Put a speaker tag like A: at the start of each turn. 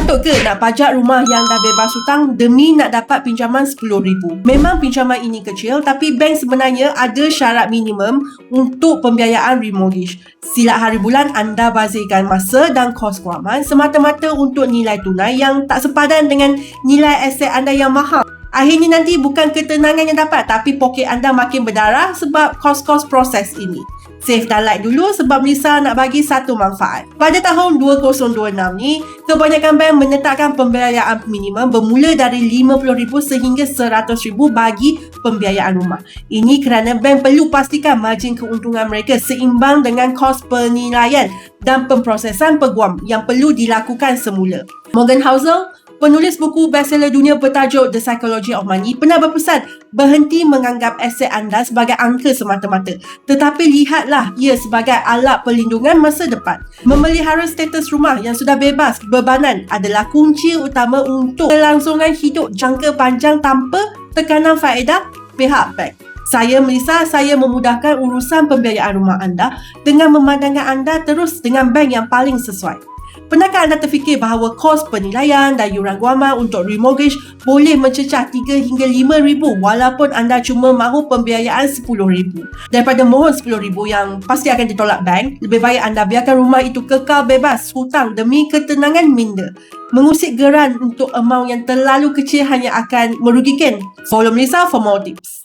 A: Patut ke nak pajak rumah yang dah bebas hutang demi nak dapat pinjaman RM10,000? Memang pinjaman ini kecil, tapi bank sebenarnya ada syarat minimum untuk pembiayaan remortgage. Silat hari bulan anda bazirkan masa dan kos kewangan semata-mata untuk nilai tunai yang tak sepadan dengan nilai aset anda yang mahal. Akhirnya nanti bukan ketenangan yang dapat, tapi poket anda makin berdarah sebab kos-kos proses ini. Save dan like dulu sebab Melissa nak bagi satu manfaat. Pada tahun 2026 ni, kebanyakan bank menetapkan pembiayaan minimum bermula dari RM50,000 sehingga RM100,000 bagi pembiayaan rumah. Ini kerana bank perlu pastikan margin keuntungan mereka seimbang dengan kos penilaian dan pemprosesan peguam yang perlu dilakukan semula. Morgan Housel, penulis buku bestseller dunia bertajuk The Psychology of Money, pernah berpesan berhenti menganggap aset anda sebagai angka semata-mata, tetapi lihatlah ia sebagai alat perlindungan masa depan. Memelihara status rumah yang sudah bebas bebanan adalah kunci utama untuk kelangsungan hidup jangka panjang tanpa tekanan faedah pihak bank. Saya Melissa, saya memudahkan urusan pembiayaan rumah anda dengan memandangkan anda terus dengan bank yang paling sesuai. Pernahkah anda terfikir bahawa kos penilaian dan yuran guaman untuk remortgage boleh mencecah 3 hingga 5,000 walaupun anda cuma mahu pembiayaan 10,000? Daripada mohon 10,000 yang pasti akan ditolak bank, lebih baik anda biarkan rumah itu kekal bebas hutang demi ketenangan minda. Mengusik geran untuk amount yang terlalu kecil hanya akan merugikan. Follow Melissa for more tips.